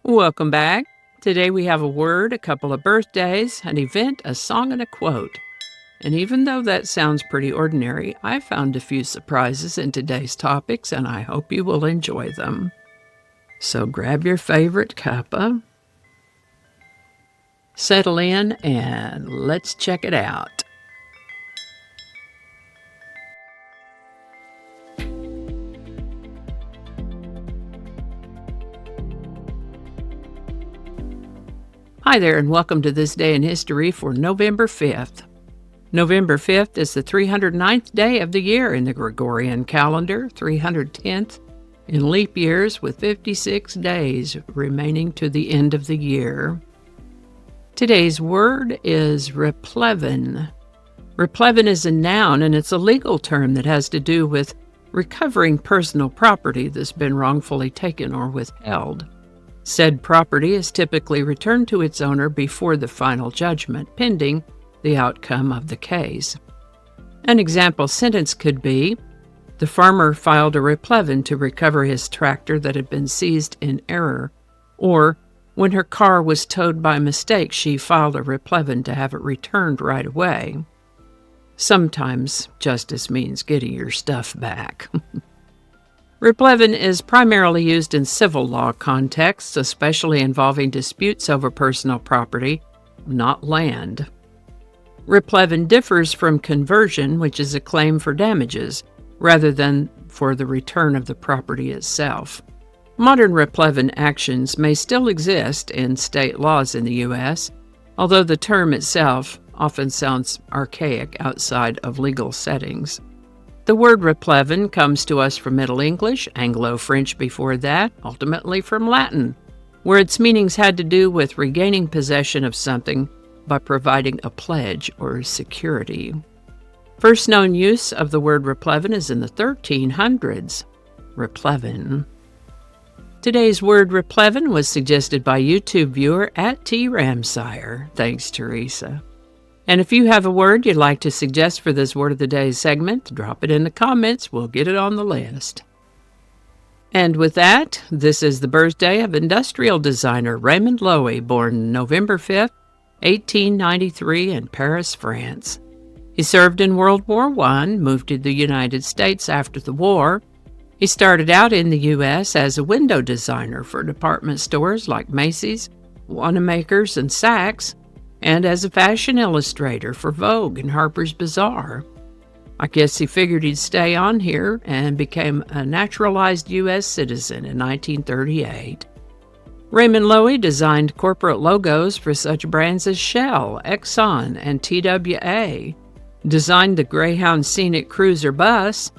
Welcome back. Today we have a word, a couple of birthdays, an event, a song, and a quote. And even though that sounds pretty ordinary, I found a few surprises in today's topics, and I hope you will enjoy them. So grab your favorite cuppa, settle in, and let's check it out. Hi there, and welcome to This Day in History for November 5th. November 5th is the 309th day of the year in the Gregorian calendar, 310th in leap years, with 56 days remaining to the end of the year. Today's word is Replevin. Replevin is a noun, and it's a legal term that has to do with recovering personal property that's been wrongfully taken or withheld. Said property is typically returned to its owner before the final judgment, pending the outcome of the case. An example sentence could be, the farmer filed a replevin to recover his tractor that had been seized in error, or when her car was towed by mistake, she filed a replevin to have it returned right away. Sometimes justice means getting your stuff back. Replevin is primarily used in civil law contexts, especially involving disputes over personal property, not land. Replevin differs from conversion, which is a claim for damages, rather than for the return of the property itself. Modern replevin actions may still exist in state laws in the U.S., although the term itself often sounds archaic outside of legal settings. The word replevin comes to us from Middle English, Anglo-French before that, ultimately from Latin, where its meanings had to do with regaining possession of something by providing a pledge or security. First known use of the word replevin is in the 1300s. Replevin. Today's word replevin was suggested by YouTube viewer @TRamsire. Thanks, Teresa. And if you have a word you'd like to suggest for this Word of the Day segment, drop it in the comments. We'll get it on the list. And with that, this is the birthday of industrial designer Raymond Loewy, born November 5th, 1893 in Paris, France. He served in World War I, moved to the United States after the war. He started out in the U.S. as a window designer for department stores like Macy's, Wanamaker's, and Saks, and as a fashion illustrator for Vogue and Harper's Bazaar. I guess he figured he'd stay on here and became a naturalized U.S. citizen in 1938. Raymond Loewy designed corporate logos for such brands as Shell, Exxon, and TWA, designed the Greyhound Scenic Cruiser bus,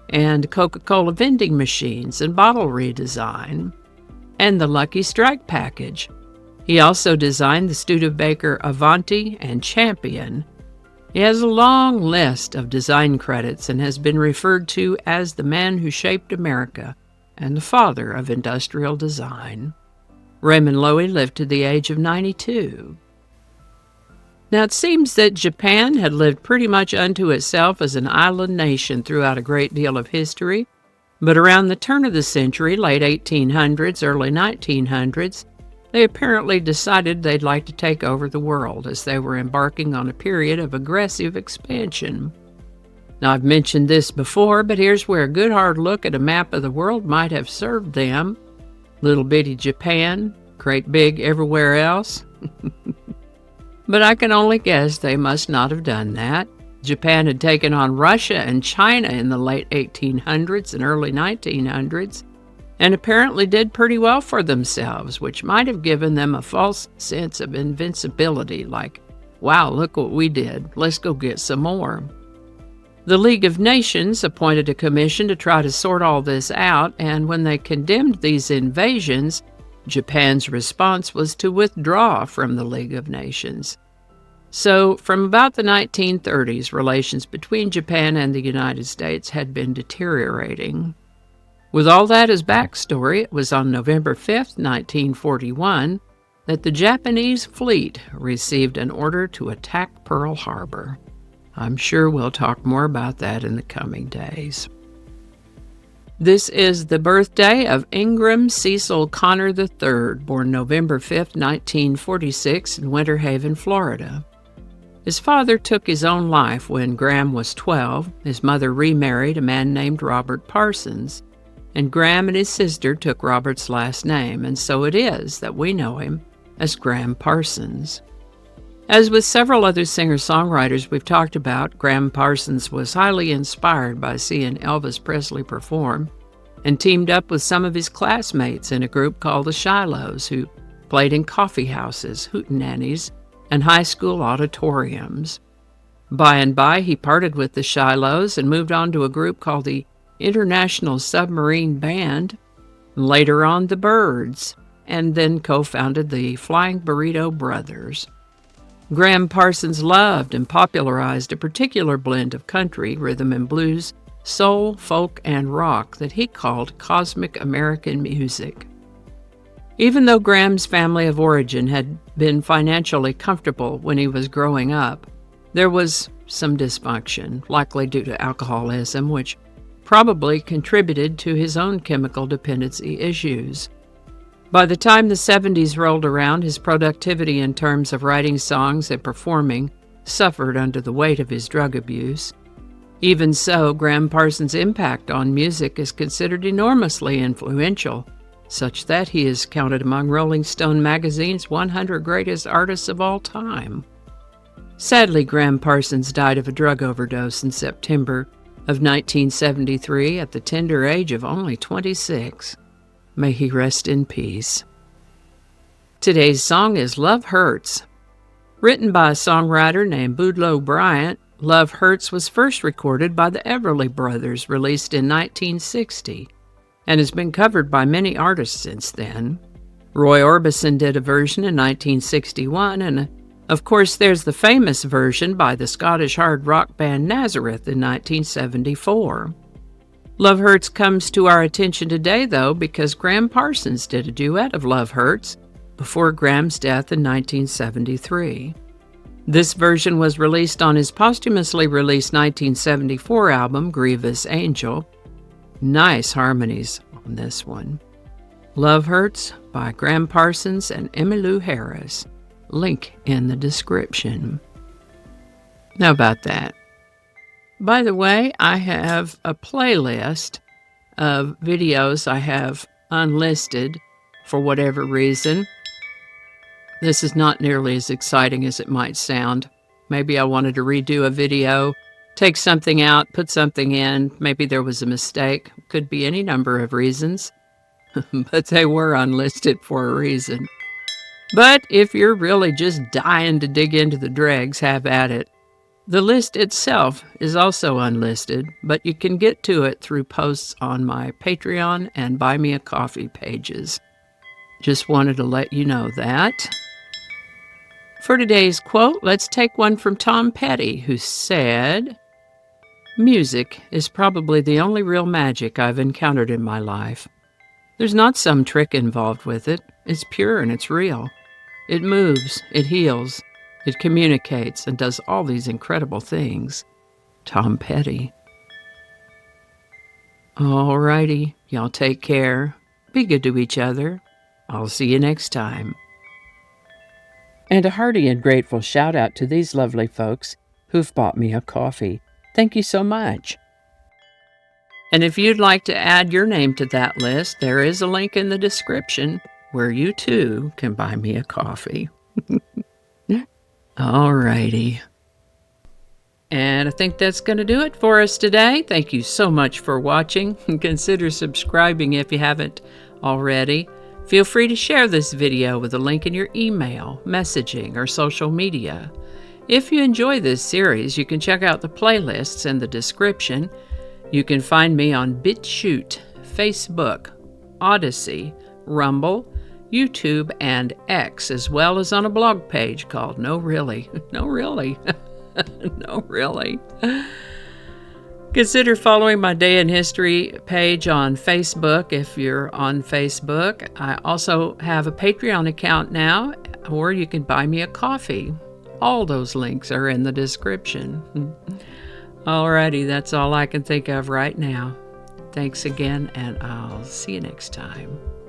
and Coca-Cola vending machines and bottle redesign, and the Lucky Strike package. He also designed the Studebaker Avanti and Champion. He has a long list of design credits and has been referred to as the man who shaped America and the father of industrial design. Raymond Loewy lived to the age of 92. Now, it seems that Japan had lived pretty much unto itself as an island nation throughout a great deal of history, but around the turn of the century, late 1800s, early 1900s, they apparently decided they'd like to take over the world as they were embarking on a period of aggressive expansion. Now, I've mentioned this before, but here's where a good hard look at a map of the world might have served them. Little bitty Japan, great big everywhere else. But I can only guess they must not have done that. Japan had taken on Russia and China in the late 1800s and early 1900s, and apparently did pretty well for themselves, which might have given them a false sense of invincibility, like, wow, look what we did, let's go get some more. The League of Nations appointed a commission to try to sort all this out, and when they condemned these invasions, Japan's response was to withdraw from the League of Nations. So, from about the 1930s, relations between Japan and the United States had been deteriorating. With all that as backstory, it was on November 5th, 1941, that the Japanese fleet received an order to attack Pearl Harbor. I'm sure we'll talk more about that in the coming days. This is the birthday of Ingram Cecil Connor III, born November 5, 1946, in Winter Haven, Florida. His father took his own life when Graham was 12. His mother remarried a man named Robert Parsons, and Graham and his sister took Robert's last name, and so it is that we know him as Graham Parsons. As with several other singer-songwriters we've talked about, Graham Parsons was highly inspired by seeing Elvis Presley perform and teamed up with some of his classmates in a group called the Shilohs, who played in coffee houses, hootenannies, and high school auditoriums. By and by, he parted with the Shilohs and moved on to a group called the International Submarine Band, and later on the Byrds, and then co-founded the Flying Burrito Brothers. Graham Parsons loved and popularized a particular blend of country, rhythm and blues, soul, folk, and rock that he called cosmic American music. Even though Graham's family of origin had been financially comfortable when he was growing up, there was some dysfunction, likely due to alcoholism, which probably contributed to his own chemical dependency issues. By the time the 70s rolled around, his productivity in terms of writing songs and performing suffered under the weight of his drug abuse. Even so, Graham Parsons' impact on music is considered enormously influential, such that he is counted among Rolling Stone magazine's 100 greatest artists of all time. Sadly, Graham Parsons died of a drug overdose in September of 1973 at the tender age of only 26. May he rest in peace. Today's song is Love Hurts. Written by a songwriter named Boudleaux Bryant, Love Hurts was first recorded by the Everly Brothers, released in 1960. And has been covered by many artists since then. Roy Orbison did a version in 1961, and of course there's the famous version by the Scottish hard rock band Nazareth in 1974. Love Hurts comes to our attention today, though, because Graham Parsons did a duet of Love Hurts before Graham's death in 1973. This version was released on his posthumously released 1974 album, Grievous Angel. Nice harmonies on this one. Love Hurts by Graham Parsons and Emmylou Harris. Link in the description. How about that? By the way, I have a playlist of videos I have unlisted for whatever reason. This is not nearly as exciting as it might sound. Maybe I wanted to redo a video, take something out, put something in. Maybe there was a mistake. Could be any number of reasons. But they were unlisted for a reason. But if you're really just dying to dig into the dregs, have at it. The list itself is also unlisted, but you can get to it through posts on my Patreon and Buy Me a Coffee pages. Just wanted to let you know that. For today's quote, let's take one from Tom Petty, who said, "Music is probably the only real magic I've encountered in my life. There's not some trick involved with it. It's pure and it's real. It moves, it heals, it communicates, and does all these incredible things." Tom Petty. Alrighty, y'all take care. Be good to each other. I'll see you next time. And a hearty and grateful shout out to these lovely folks who've bought me a coffee. Thank you so much. And if you'd like to add your name to that list, there is a link in the description where you too can buy me a coffee. Alrighty. And I think that's going to do it for us today. Thank you so much for watching. Consider subscribing if you haven't already. Feel free to share this video with a link in your email, messaging, or social media. If you enjoy this series, you can check out the playlists in the description. You can find me on BitChute, Facebook, Odyssey, Rumble, YouTube, and X, as well as on a blog page called No Really. No Really. No Really. Consider following my Day in History page on Facebook if you're on Facebook. I also have a Patreon account now, or you can buy me a coffee. All those links are in the description. Alrighty, that's all I can think of right now. Thanks again, and I'll see you next time.